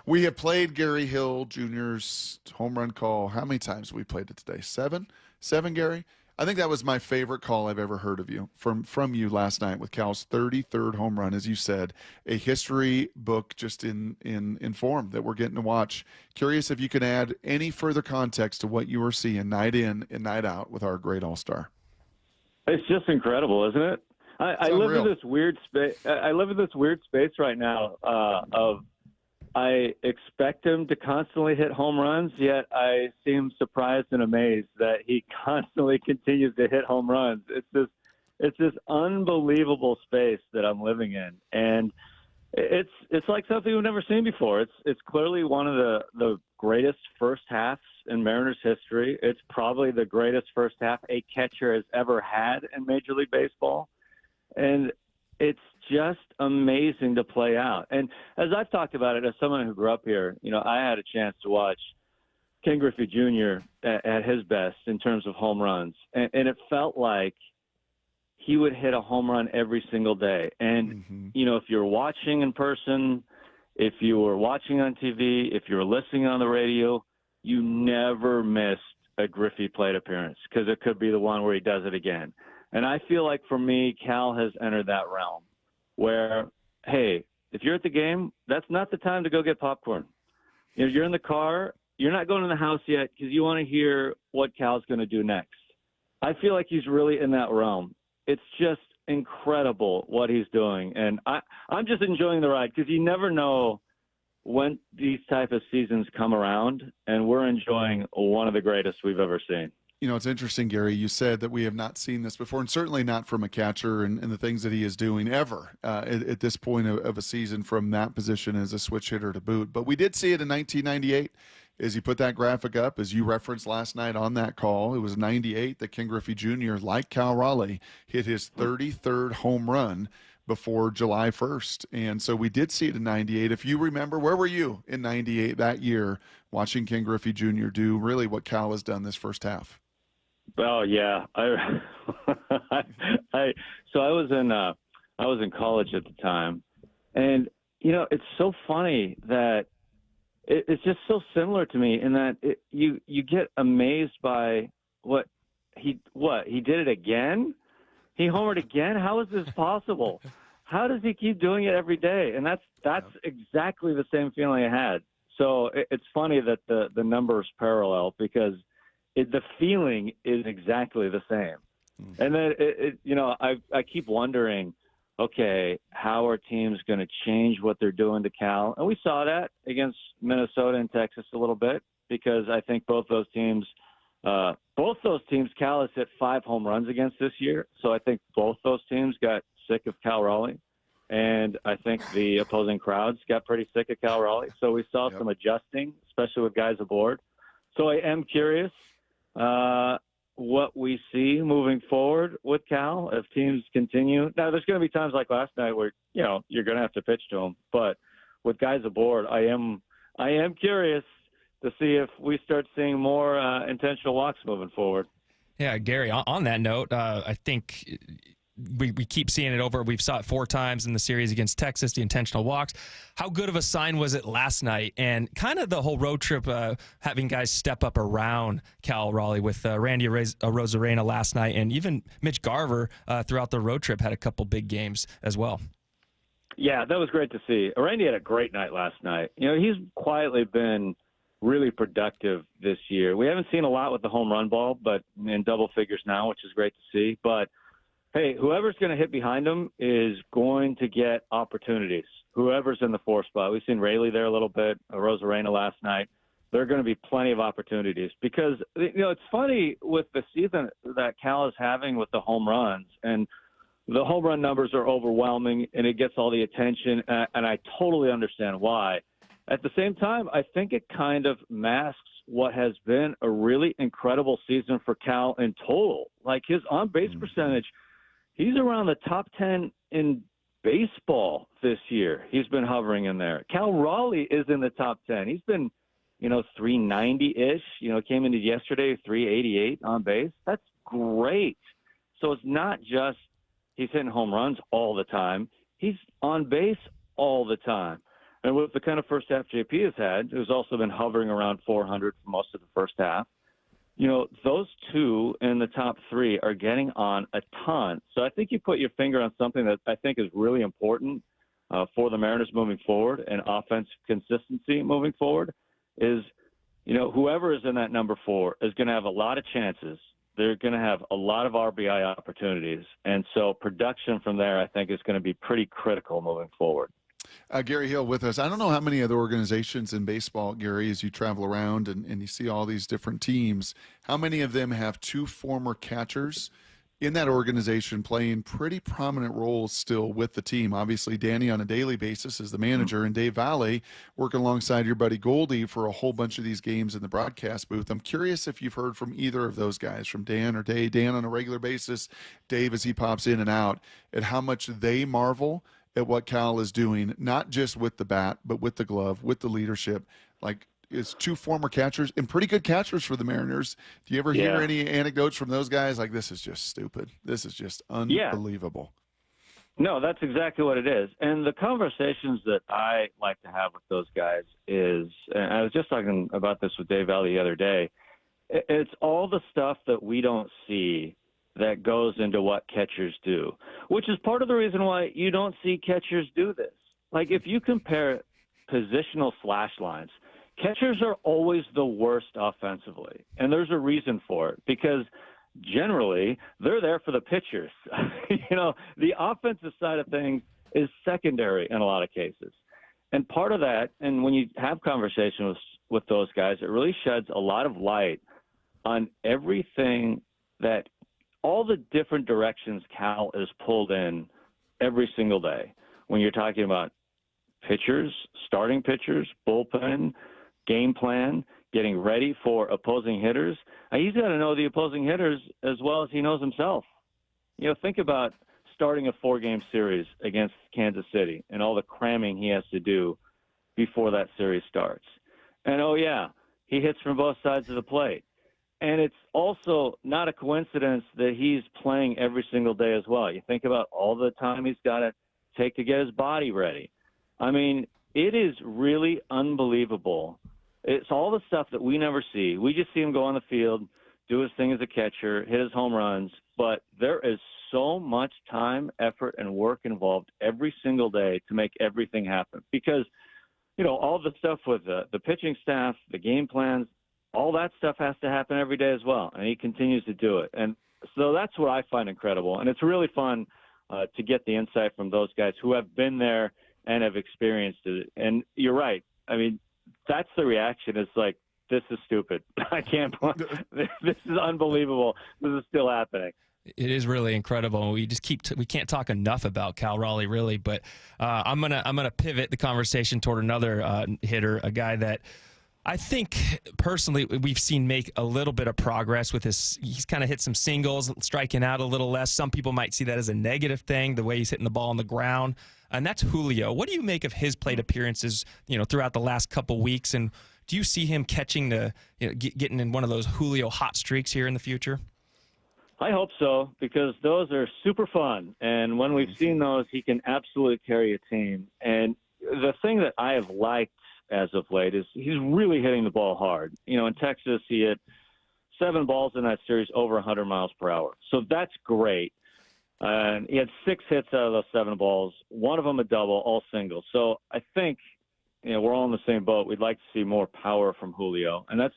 We have played Gary Hill Jr.'s home run call. How many times have we played it today? Seven, Gary? I think that was my favorite call I've ever heard of you from you last night with Cal's 33rd home run, as you said, a history book just in form that we're getting to watch. Curious if you can add any further context to what you were seeing night in and night out with our great All-Star. It's just incredible, isn't it? I live in this weird space. I live in this weird space right now of I expect him to constantly hit home runs, yet I seem surprised and amazed that he constantly continues to hit home runs. It's this unbelievable space that I'm living in, and it's like something we've never seen before. It's clearly one of the greatest first halves in Mariners history. It's probably the greatest first half a catcher has ever had in Major League Baseball, and it's just amazing to play out. And as I've talked about it, as someone who grew up here, I had a chance to watch Ken Griffey Jr. at his best in terms of home runs. And it felt like he would hit a home run every single day. And, if you're watching in person, if you were watching on TV, if you were listening on the radio, you never missed a Griffey plate appearance because it could be the one where he does it again. And I feel like for me, Cal has entered that realm where, hey, if you're at the game, that's not the time to go get popcorn. If you're in the car, you're not going to the house yet because you want to hear what Cal's going to do next. I feel like he's really in that realm. It's just incredible what he's doing. And I'm just enjoying the ride because you never know when these type of seasons come around, and we're enjoying one of the greatest we've ever seen. It's interesting, Gary. You said that we have not seen this before, and certainly not from a catcher and the things that he is doing ever at this point of a season from that position as a switch hitter to boot. But we did see it in 1998 as you put that graphic up, as you referenced last night on that call. It was 98 that Ken Griffey Jr., like Cal Raleigh, hit his 33rd home run before July 1st. And so we did see it in 98. If you remember, where were you in 98 that year watching Ken Griffey Jr. do really what Cal has done this first half? Oh yeah, I was in college at the time, and it's so funny that it's just so similar to me in that you get amazed by what he did it again. He homered again. How is this possible? How does he keep doing it every day? And that's exactly the same feeling I had. So it's funny that the numbers parallel because the feeling is exactly the same. And then, I keep wondering, okay, how are teams going to change what they're doing to Cal? And we saw that against Minnesota and Texas a little bit because I think both those teams, Cal has hit 5 home runs against this year. So I think both those teams got sick of Cal Raleigh. And I think the opposing crowds got pretty sick of Cal Raleigh. So we saw some adjusting, especially with guys aboard. So I am curious what we see moving forward with Cal if teams continue. Now, there's going to be times like last night where, you're going to have to pitch to them. But with guys aboard, I am curious to see if we start seeing more intentional walks moving forward. Yeah, Gary, on that note, I think we keep seeing it over. We've saw it 4 times in the series against Texas, the intentional walks. How good of a sign was it last night? And kind of the whole road trip, having guys step up around Cal Raleigh with Randy Arozarena last night, and even Mitch Garver throughout the road trip had a couple big games as well. Yeah, that was great to see. Randy had a great night last night. He's quietly been really productive this year. We haven't seen a lot with the home run ball, but in double figures now, which is great to see. But hey, whoever's going to hit behind him is going to get opportunities. Whoever's in the 4 spot. We've seen Raley there a little bit, Rosarena last night. There are going to be plenty of opportunities because, it's funny with the season that Cal is having with the home runs, and the home run numbers are overwhelming and it gets all the attention, and I totally understand why. At the same time, I think it kind of masks what has been a really incredible season for Cal in total. Like his on-base percentage, he's around the top 10 in baseball this year. He's been hovering in there. Cal Raleigh is in the top 10. He's been, 390-ish. Came into yesterday 388 on base. That's great. So it's not just he's hitting home runs all the time. He's on base all the time. And with the kind of first half JP has had, who's also been hovering around 400 for most of the first half, those two in the top three are getting on a ton. So I think you put your finger on something that I think is really important for the Mariners moving forward and offensive consistency moving forward is, whoever is in that number 4 is going to have a lot of chances. They're going to have a lot of RBI opportunities. And so production from there, I think, is going to be pretty critical moving forward. Gary Hill with us. I don't know how many other organizations in baseball, Gary, as you travel around and you see all these different teams, how many of them have 2 former catchers in that organization playing pretty prominent roles still with the team? Obviously, Danny on a daily basis is the manager, and Dave Valley working alongside your buddy Goldie for a whole bunch of these games in the broadcast booth. I'm curious if you've heard from either of those guys, from Dan or Dave, Dan on a regular basis, Dave as he pops in and out, and how much they marvel at what Cal is doing, not just with the bat, but with the glove, with the leadership. Like, it's 2 former catchers and pretty good catchers for the Mariners. Do you ever hear any anecdotes from those guys? Like, this is just stupid. This is just unbelievable. No, that's exactly what it is. And the conversations that I like to have with those guys is, and I was just talking about this with Dave Valley the other day, it's all the stuff that we don't see that goes into what catchers do, which is part of the reason why you don't see catchers do this. Like, if you compare positional slash lines, catchers are always the worst offensively, and there's a reason for it, because generally they're there for the pitchers. The offensive side of things is secondary in a lot of cases. And part of that, and when you have conversations with those guys, it really sheds a lot of light on everything that all the different directions Cal is pulled in every single day. When you're talking about pitchers, starting pitchers, bullpen, game plan, getting ready for opposing hitters, he's got to know the opposing hitters as well as he knows himself. Think about starting a 4-game series against Kansas City and all the cramming he has to do before that series starts. And, he hits from both sides of the plate. And it's also not a coincidence that he's playing every single day as well. You think about all the time he's got to take to get his body ready. I mean, it is really unbelievable. It's all the stuff that we never see. We just see him go on the field, do his thing as a catcher, hit his home runs. But there is so much time, effort, and work involved every single day to make everything happen. Because, all the stuff with the pitching staff, the game plans, all that stuff has to happen every day as well, and he continues to do it. And so that's what I find incredible, and it's really fun to get the insight from those guys who have been there and have experienced it. And you're right. I mean, that's the reaction. It's like, this is stupid. I can't – this is unbelievable. This is still happening. It is really incredible. We just we can't talk enough about Cal Raleigh, really. But I'm gonna pivot the conversation toward another hitter, a guy that – I think personally we've seen make a little bit of progress with he's kind of hit some singles, striking out a little less. Some people might see that as a negative thing, the way he's hitting the ball on the ground. And that's Julio. What do you make of his plate appearances, throughout the last couple weeks? And do you see him catching getting in one of those Julio hot streaks here in the future? I hope so, because those are super fun. And when we've seen those, he can absolutely carry a team. And the thing that I have liked as of late is he's really hitting the ball hard. In Texas, he hit 7 balls in that series over 100 miles per hour. So that's great. And he had 6 hits out of those 7 balls, one of them a double, all singles. So I think, we're all in the same boat. We'd like to see more power from Julio. And that's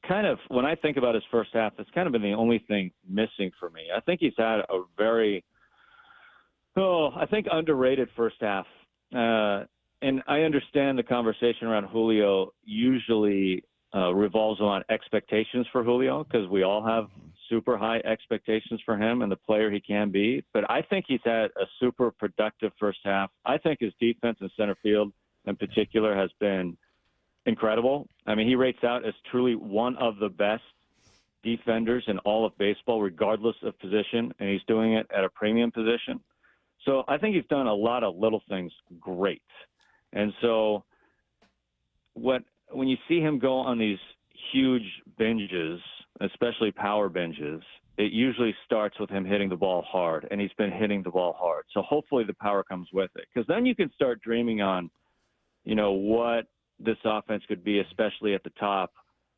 kind of, when I think about his first half, that's kind of been the only thing missing for me. I think he's had a very, underrated first half. And I understand the conversation around Julio usually revolves around expectations for Julio, because we all have super high expectations for him and the player he can be. But I think he's had a super productive first half. I think his defense in center field in particular has been incredible. I mean, he rates out as truly one of the best defenders in all of baseball, regardless of position, and he's doing it at a premium position. So I think he's done a lot of little things great. And so when you see him go on these huge binges, especially power binges, it usually starts with him hitting the ball hard, and he's been hitting the ball hard. So hopefully the power comes with it, because then you can start dreaming on what this offense could be, especially at the top,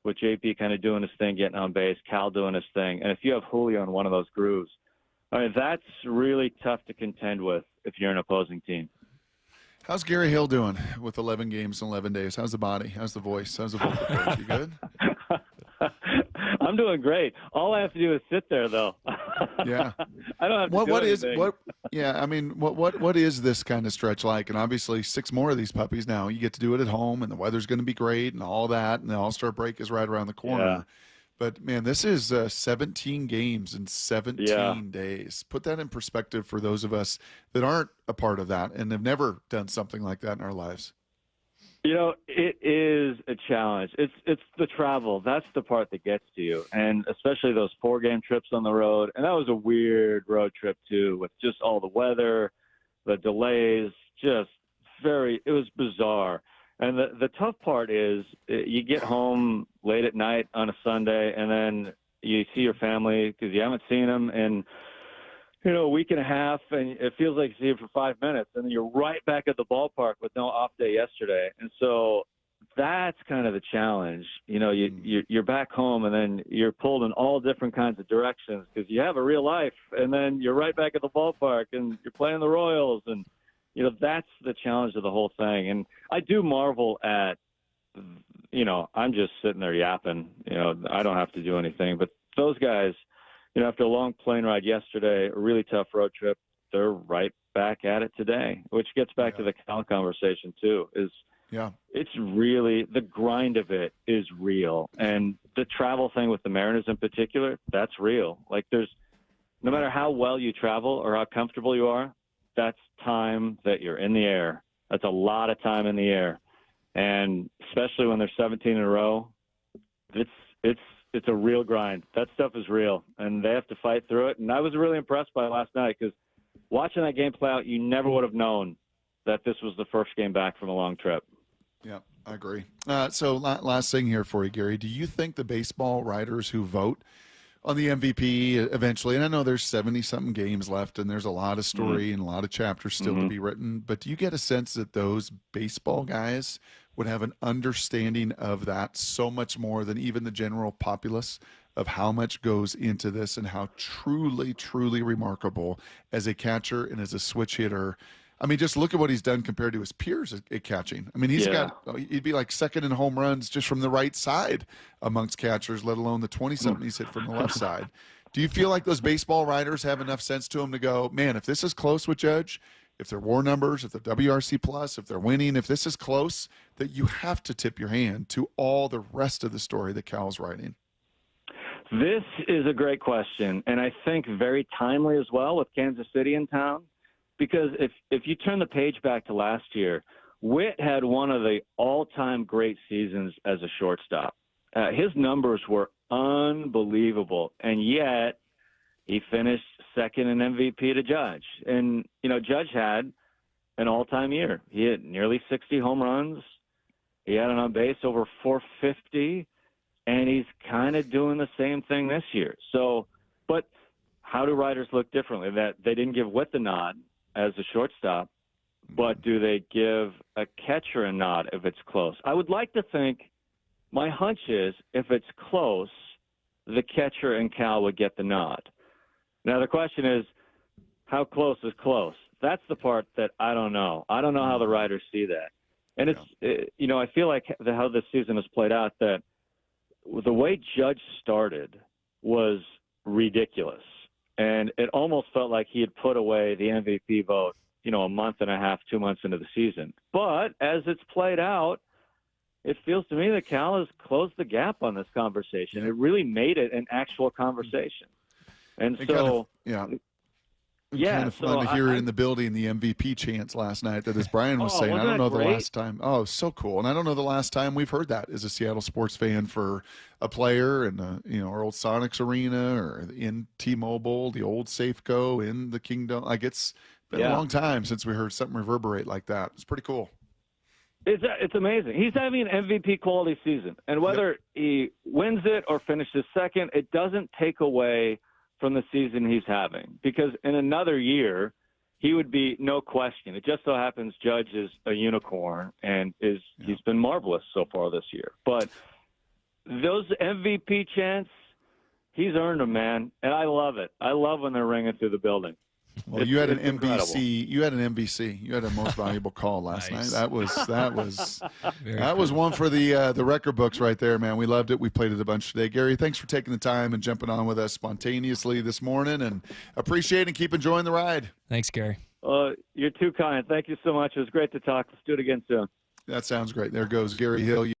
with JP kind of doing his thing, getting on base, Cal doing his thing. And if you have Julio in one of those grooves, that's really tough to contend with if you're an opposing team. How's Gary Hill doing with 11 games in 11 days? How's the body? How's the voice? How's the vocal cords? You good? I'm doing great. All I have to do is sit there, though. Yeah. I don't have to do anything. Yeah, I mean, what is this kind of stretch like? And obviously 6 more of these puppies now. You get to do it at home, and the weather's going to be great and all that, and the All-Star break is right around the corner. Yeah. But, man, this is 17 games in 17 days. Put that in perspective for those of us that aren't a part of that and have never done something like that in our lives. It is a challenge. It's the travel. That's the part that gets to you, and especially those 4-game trips on the road. And that was a weird road trip, too, with just all the weather, the delays, it was bizarre. And the tough part is you get home late at night on a Sunday, and then you see your family because you haven't seen them in a week and a half, and it feels like you see them for 5 minutes, and then you're right back at the ballpark with no off day yesterday. And so that's kind of the challenge. You're back home, and then you're pulled in all different kinds of directions because you have a real life, and then you're right back at the ballpark, and you're playing the Royals, and that's the challenge of the whole thing. And I do marvel at, I'm just sitting there yapping. I don't have to do anything. But those guys, after a long plane ride yesterday, a really tough road trip, they're right back at it today, which gets back to the Cal conversation, too, it's really – the grind of it is real. And the travel thing with the Mariners in particular, that's real. Like no matter how well you travel or how comfortable you are, that's time that you're in the air. That's a lot of time in the air. And especially when there's 17 in a row, it's a real grind. That stuff is real, and they have to fight through it. And I was really impressed by last night because watching that game play out, you never would have known that this was the first game back from a long trip. Yeah, I agree. So last thing here for you, Gary. Do you think the baseball writers who vote on the MVP eventually, and I know there's 70-something games left, and there's a lot of story and a lot of chapters still to be written, but do you get a sense that those baseball guys would have an understanding of that so much more than even the general populace of how much goes into this and how truly, truly remarkable as a catcher and as a switch hitter? I mean, just look at what he's done compared to his peers at catching. I mean, he'd be like second in home runs just from the right side amongst catchers, let alone the 20-something he's hit from the left side. Do you feel like those baseball writers have enough sense to them to go, man, if this is close with Judge, if they're WAR numbers, if they're WRC plus, if they're winning, if this is close, that you have to tip your hand to all the rest of the story that Cal's writing? This is a great question, and I think very timely as well with Kansas City in town. Because if you turn the page back to last year, Witt had one of the all-time great seasons as a shortstop. His numbers were unbelievable, and yet he finished second in MVP to Judge. And, Judge had an all-time year. He had nearly 60 home runs. He had an on-base over 450, and he's kind of doing the same thing this year. So, but how do writers look differently? That they didn't give Witt the nod as a shortstop, but do they give a catcher a nod if it's close? I would like to think, my hunch is, if it's close, the catcher and Cal would get the nod. Now, the question is, how close is close? That's the part that I don't know. I don't know how the writers see that. And I feel like how this season has played out, that the way Judge started was ridiculous. And it almost felt like he had put away the MVP vote, a month and a half, 2 months into the season. But as it's played out, it feels to me that Cal has closed the gap on this conversation. It really made it an actual conversation. And so, kind of fun to hear it in the building, the MVP chants last night that, as Bryan was saying, I don't know the last time. Oh, so cool. And I don't know the last time we've heard that as a Seattle sports fan for a player in our old Sonics arena or in T-Mobile, the old Safeco in the Kingdom. Like, it's been a long time since we heard something reverberate like that. It's pretty cool. It's amazing. He's having an MVP quality season. And whether he wins it or finishes second, it doesn't take away from the season he's having. Because in another year, he would be no question. It just so happens Judge is a unicorn and he's been marvelous so far this year. But those MVP chants, he's earned them, man, and I love it. I love when they're ringing through the building. Well, you had an MVC. Incredible. You had an MVC. You had a most valuable call last Nice. night. That was Very was one for the record books right there, man. We loved it. We played it a bunch today. Gary, thanks for taking the time and jumping on with us spontaneously this morning, and appreciate and keep enjoying the ride. Thanks, Gary. You're too kind. Thank you so much. It was great to talk. Let's do it again soon. That sounds great. There goes Gary Hill.